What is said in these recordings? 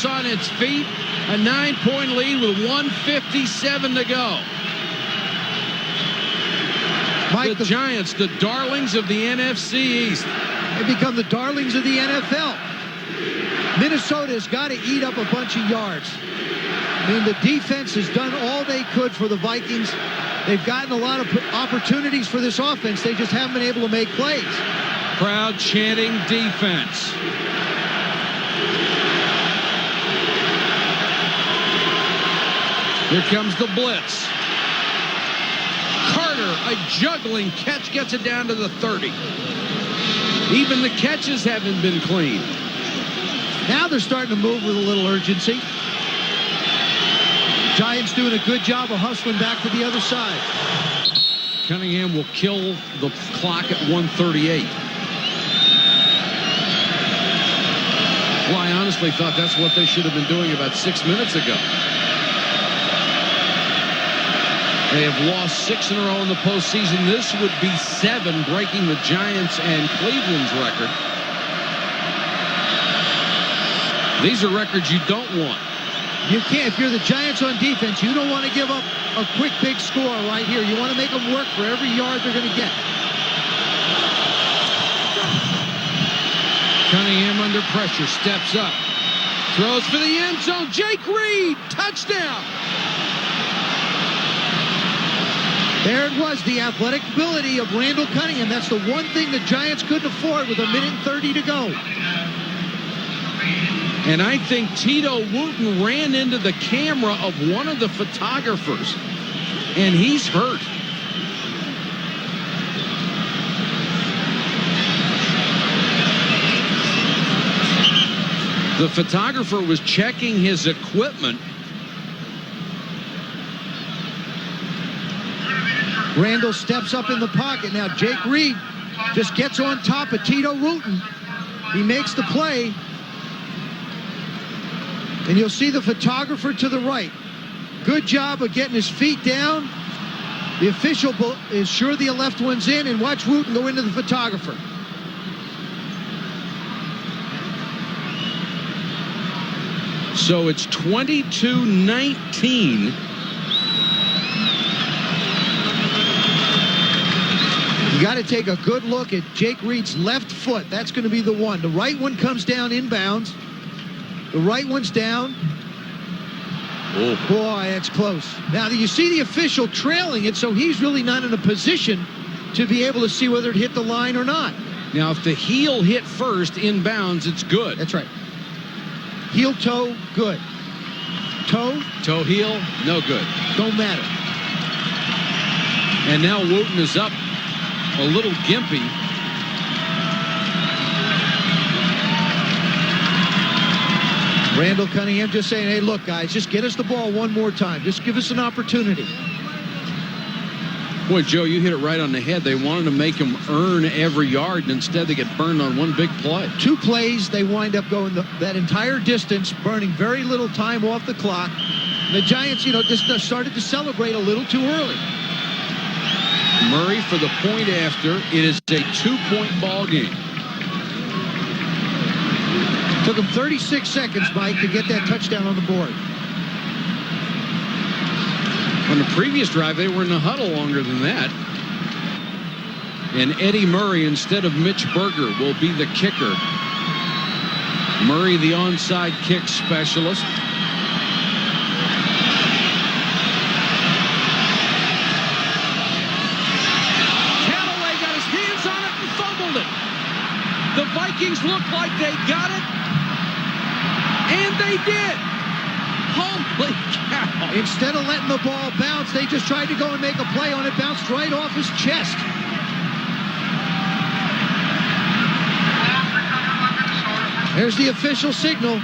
Dallas on its feet. A 9-point lead with 1:57 to go. Mike, the Giants, the darlings of the NFC East. They become the darlings of the NFL. Minnesota's got to eat up a bunch of yards. I mean, the defense has done all they could for the Vikings. They've gotten a lot of opportunities for this offense. They just haven't been able to make plays. Crowd chanting defense. Here comes the blitz. Carter, a juggling catch, gets it down to the 30. Even the catches haven't been clean. Now they're starting to move with a little urgency. Giants doing a good job of hustling back to the other side. Cunningham will kill the clock at 1:38. Well, I honestly thought that's what they should have been doing about 6 minutes ago. They have lost 6 in a row in the postseason. This would be 7, breaking the Giants and Cleveland's record. These are records you don't want. You can't. If you're the Giants on defense, you don't want to give up a quick, big score right here. You want to make them work for every yard they're going to get. Cunningham under pressure, steps up, throws for the end zone. Jake Reed, touchdown. There it was, the athletic ability of Randall Cunningham. That's the one thing the Giants couldn't afford with 1:30 to go. And I think Tito Wooten ran into the camera of one of the photographers, and he's hurt. The photographer was checking his equipment. Randall steps up in the pocket. Now Jake Reed just gets on top of Tito Wooten. He makes the play. And you'll see the photographer to the right. Good job of getting his feet down. The official is sure the left one's in, and watch Wooten go into the photographer. So it's 22-19. You got to take a good look at Jake Reed's left foot. That's going to be the one. The right one comes down inbounds. The right one's down. Oh. Boy, that's close. Now, you see the official trailing it, so he's really not in a position to be able to see whether it hit the line or not. Now, if the heel hit first inbounds, it's good. That's right. Heel toe, good. Toe? Toe heel, no good. Don't matter. And now Wooten is up a little gimpy. Randall Cunningham just saying, hey, look, guys, just get us the ball one more time. Just give us an opportunity. Boy, Joe, you hit it right on the head. They wanted to make him earn every yard, and instead they get burned on one big play. 2 plays, they wind up going that entire distance, burning very little time off the clock. And the Giants, just started to celebrate a little too early. Murray for the point after. It is a 2-point ball game. Took him 36 seconds, Mike, to get that touchdown on the board. On the previous drive, they were in the huddle longer than that. And Eddie Murray, instead of Mitch Berger, will be the kicker. Murray, the onside kick specialist. Callaway got his hands on it and fumbled it. The Vikings looked like they got it. And they did. Holy cow. Instead of letting the ball bounce, they just tried to go and make a play on it. Bounced right off his chest. There's the official signal.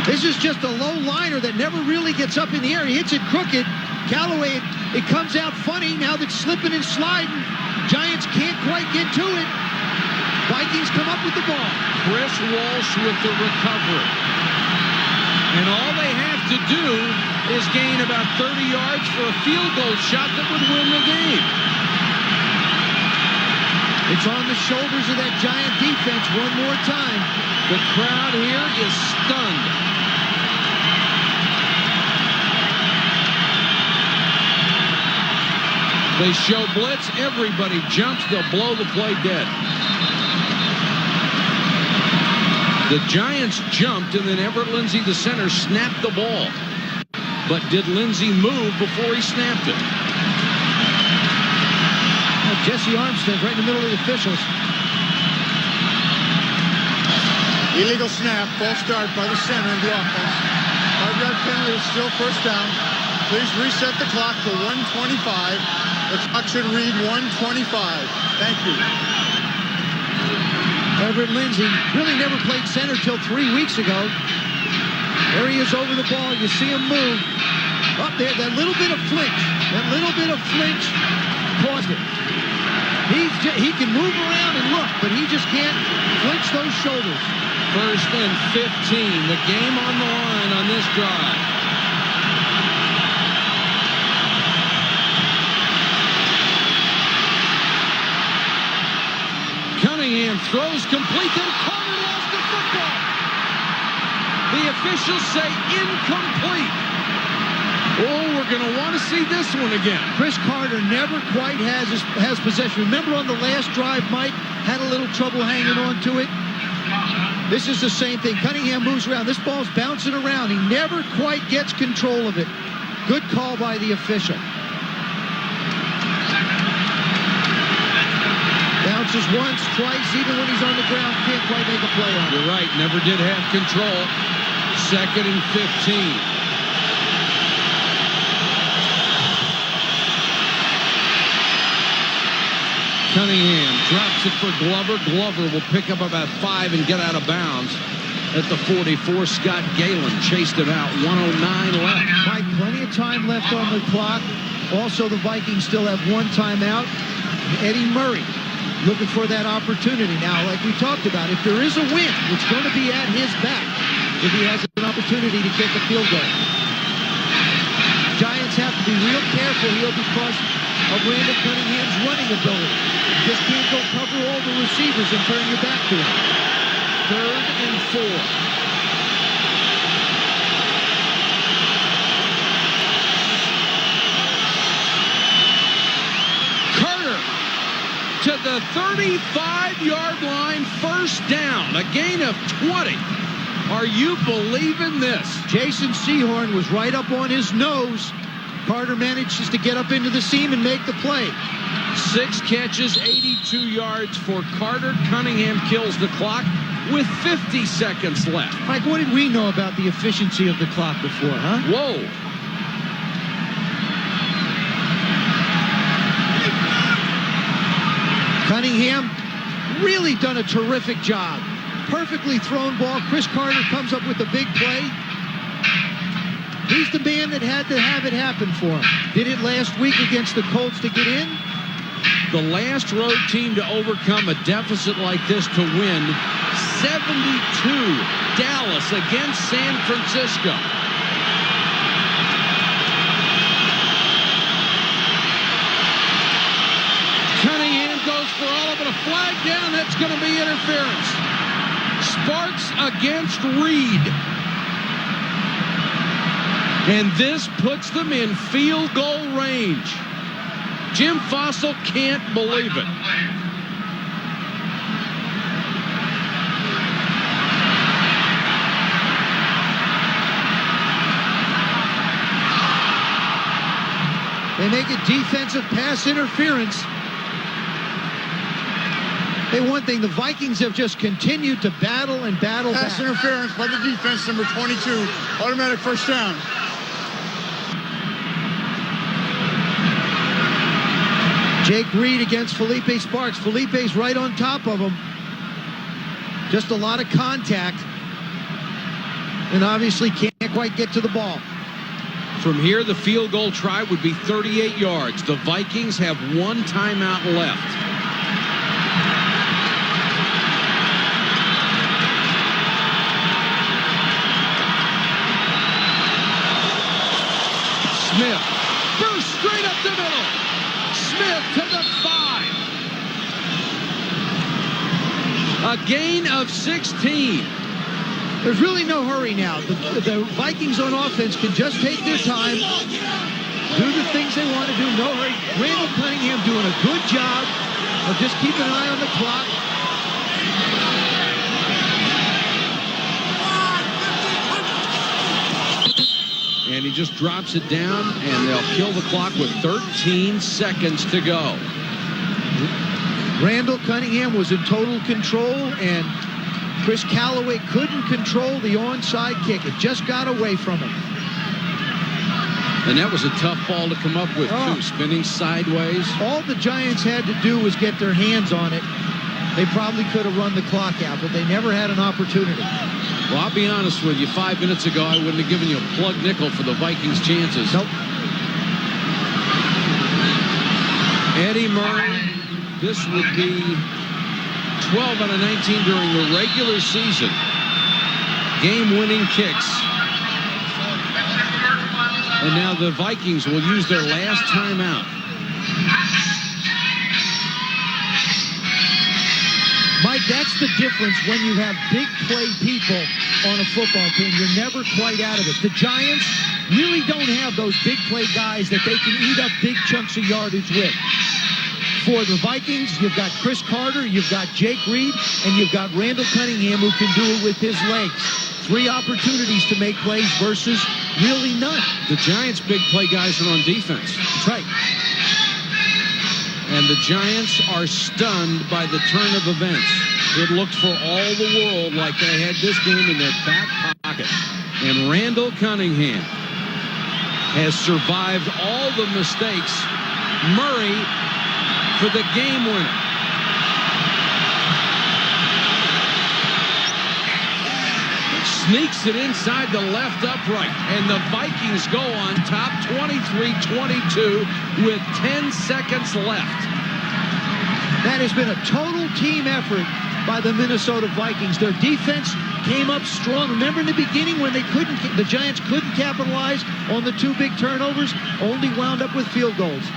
This is just a low liner that never really gets up in the air. He hits it crooked. Callaway, it comes out funny. Now that's slipping and sliding. Giants can't quite get to it. Vikings come up with the ball. Cris Walsh with the recovery. And all they have to do is gain about 30 yards for a field goal shot that would win the game. It's on the shoulders of that Giant defense one more time. The crowd here is stunned. They show blitz. Everybody jumps. They'll blow the play dead. The Giants jumped, and then Everett Lindsay, the center, snapped the ball. But did Lindsay move before he snapped it? Jesse Armstead right in the middle of the officials. Illegal snap, false start by the center of the offense. 5-yard penalty is still first down. Please reset the clock to 1:25. The clock should read 1:25. Thank you. Everett Lindsay really never played center till 3 weeks ago. There he is over the ball. You see him move. Up there, that little bit of flinch. That little bit of flinch caused it. He can move around and look, but he just can't flinch those shoulders. 1st and 15. The game on the line on this drive. Cunningham throws complete, and Carter lost the football. The officials say incomplete. Oh, we're going to want to see this one again. Cris Carter never quite has possession. Remember on the last drive, Mike had a little trouble hanging on to it? This is the same thing. Cunningham moves around. This ball's bouncing around. He never quite gets control of it. Good call by the official. Bounces once, twice, even when he's on the ground, can't quite make a play on it. You're right, never did have control. 2nd and 15. Cunningham drops it for Glover. Glover will pick up about 5 and get out of bounds at the 44. Scott Galen chased him out. 1:09 left. Mike, plenty of time left on the clock. Also, the Vikings still have one timeout. Eddie Murray looking for that opportunity. Now, like we talked about, if there is a win, it's going to be at his back if he has an opportunity to kick a field goal. Giants have to be real careful here because of Randall Cunningham's running ability. You just can't go cover all the receivers and turn your back to him. 3rd and 4. Carter to the 35-yard line, 1st down, a gain of 20. Are you believing this? Jason Sehorn was right up on his nose. Carter manages to get up into the seam and make the play. 6 catches, 82 yards for Carter. Cunningham kills the clock with 50 seconds left. Mike, what did we know about the efficiency of the clock before, huh? Whoa. Cunningham really done a terrific job. Perfectly thrown ball. Cris Carter comes up with a big play. He's the man that had to have it happen for him. Did it last week against the Colts to get in? The last road team to overcome a deficit like this to win, 72. Dallas against San Francisco. Cunningham goes for all of it. A flag down. That's going to be interference. Sparks against Reed. And this puts them in field goal range. Jim Fossil can't believe it. They make it defensive pass interference. Hey, one thing, the Vikings have just continued to battle and battle Pass back. interference by the defense, number 22. Automatic first down. Jake Reed against Felipe Sparks. Felipe's right on top of him. Just a lot of contact. And obviously can't quite get to the ball. From here, the field goal try would be 38 yards. The Vikings have 1 timeout left. Smith burst straight up the middle. Smith to the 5. A gain of 16. There's really no hurry now. The Vikings on offense can just take their time, do the things they want to do. No hurry. Randall Cunningham doing a good job of just keeping an eye on the clock. And he just drops it down, and they'll kill the clock with 13 seconds to go. Randall Cunningham was in total control, and Cris couldn't control the onside kick. It just got away from him. And that was a tough ball to come up with, too, spinning sideways. All the Giants had to do was get their hands on it. They probably could have run the clock out, but they never had an opportunity. Well, I'll be honest with you. 5 minutes ago, I wouldn't have given you a plug nickel for the Vikings' chances. Nope. Eddie Murray, this would be 12 out of 19 during the regular season. Game-winning kicks. And now the Vikings will use their last timeout. Mike, that's the difference when you have big play people on a football team. You're never quite out of it. The Giants really don't have those big play guys that they can eat up big chunks of yardage with. For the Vikings, you've got Cris Carter, you've got Jake Reed, and you've got Randall Cunningham who can do it with his legs. 3 opportunities to make plays versus really none. The Giants' big play guys are on defense. That's right. And the Giants are stunned by the turn of events. It looked for all the world like they had this game in their back pocket. And Randall Cunningham has survived all the mistakes. Murray for the game winner. Sneaks it inside the left upright, and the Vikings go on top 23-22 with 10 seconds left. That has been a total team effort by the Minnesota Vikings. Their defense came up strong. Remember in the beginning when the Giants couldn't capitalize on the 2 big turnovers, only wound up with field goals.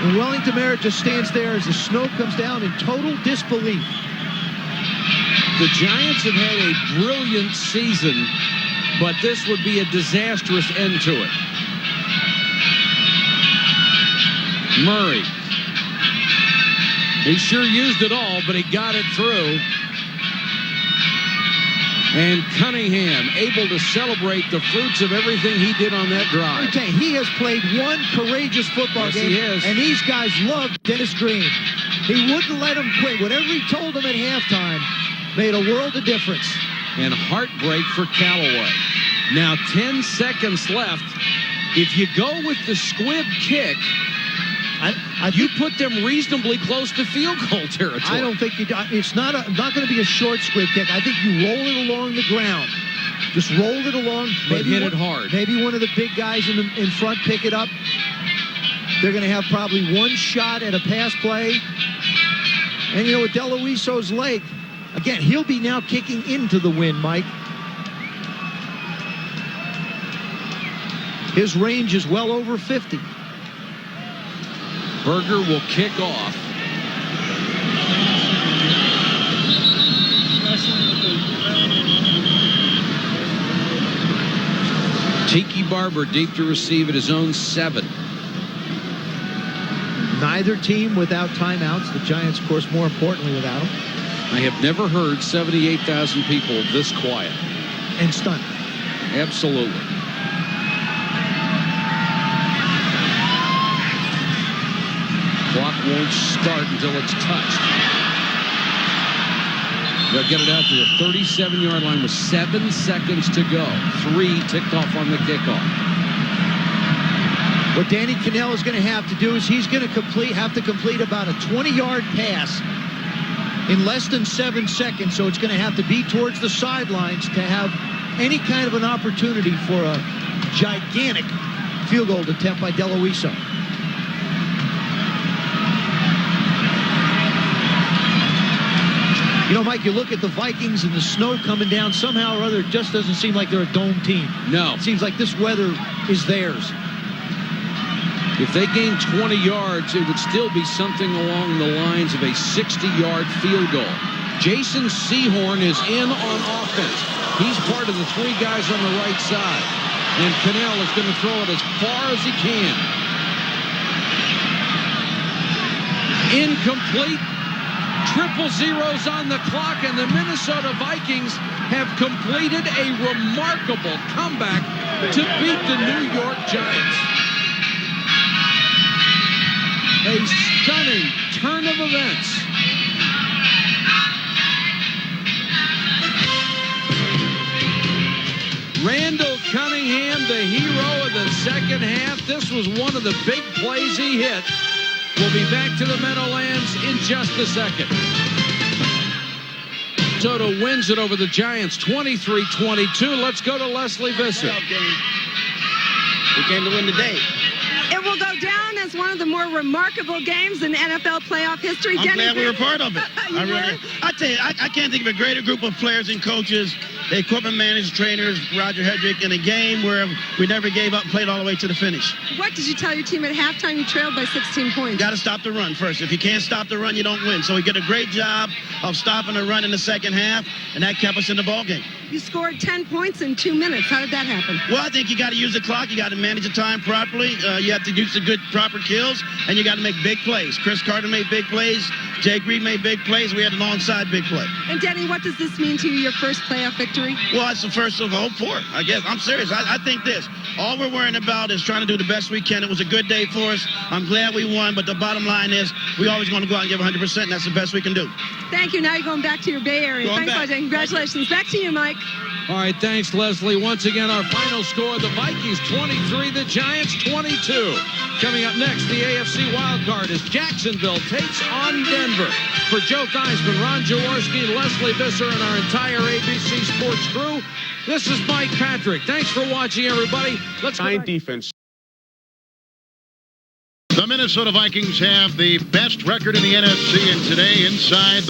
And Wellington Merritt just stands there as the snow comes down in total disbelief. The Giants have had a brilliant season, but this would be a disastrous end to it. Murray. He sure used it all, but he got it through. And Cunningham able to celebrate the fruits of everything he did on that drive. Okay, he has played one courageous football game, he is. And these guys love Dennis Green. He wouldn't let him quit. Whatever he told them at halftime made a world of difference. And heartbreak for Callaway. Now 10 seconds left. If you go with the squib kick, you put them reasonably close to field goal territory. I don't think you do. It's not going to be a short squib kick. I think you roll it along the ground. Just roll it along. But hit it hard. Maybe one of the big guys in front pick it up. They're going to have probably one shot at a pass play. And, with DeLuiso's leg, again, he'll be now kicking into the wind, Mike. His range is well over 50. Berger will kick off. Tiki Barber deep to receive at his own 7. Neither team without timeouts. The Giants, of course, more importantly, without them. I have never heard 78,000 people this quiet. And stunned. Absolutely. Clock won't start until it's touched. They'll get it out to the 37-yard line with 7 seconds to go. 3 ticked off on the kickoff. What Danny Cannell is going to have to do is he's going to have to complete about a 20-yard pass in less than 7 seconds. So it's going to have to be towards the sidelines to have any kind of an opportunity for a gigantic field goal attempt by DeLuiso. Mike, you look at the Vikings and the snow coming down. Somehow or other, it just doesn't seem like they're a dome team. No. It seems like this weather is theirs. If they gain 20 yards, it would still be something along the lines of a 60-yard field goal. Jason Sehorn is in on offense. He's part of the three guys on the right side. And Cannell is going to throw it as far as he can. Incomplete. Triple zeros on the clock, and the Minnesota Vikings have completed a remarkable comeback to beat the New York Giants. A stunning turn of events. Randall Cunningham, the hero of the second half. This was one of the big plays he hit. We'll be back to the Meadowlands in just a second. Minnesota wins it over the Giants 23-22. Let's go to Leslie Visser. We came to win the day. It will go down as one of the more remarkable games in NFL playoff history. I'm glad we were part of it. I tell you, I can't think of a greater group of players and coaches, the equipment managers, trainers, Roger Hedrick, in a game where we never gave up and played all the way to the finish. What did you tell your team at halftime? You trailed by 16 points. You got to stop the run first. If you can't stop the run, you don't win. So we did a great job of stopping the run in the second half, and that kept us in the ball game. You scored 10 points in 2 minutes. How did that happen? Well, I think you got to use the clock. You got to manage the time properly. You have to use the good, proper kills, and you got to make big plays. Cris Carter made big plays. Jake Reed made big plays. We had an onside big play. And, Denny, what does this mean to you, your first playoff victory? Well, it's the first of hope for it, I guess. I'm serious. I think this. All we're worrying about is trying to do the best we can. It was a good day for us. I'm glad we won, but the bottom line is we always going to go out and give 100%, and that's the best we can do. Thank you. Now you're going back to your Bay Area. Thanks, Leslie. Congratulations. Back to you, Mike. All right, thanks, Leslie. Once again, our final score, the Vikings 23, the Giants 22. Coming up next, the AFC wildcard as Jacksonville takes on Denver. For Joe Theismann, Ron Jaworski, Leslie Visser, and our entire ABC Sports crew, this is Mike Patrick. Thanks for watching, everybody. Let's go back. Defense. The Minnesota Vikings have the best record in the NFC, and today inside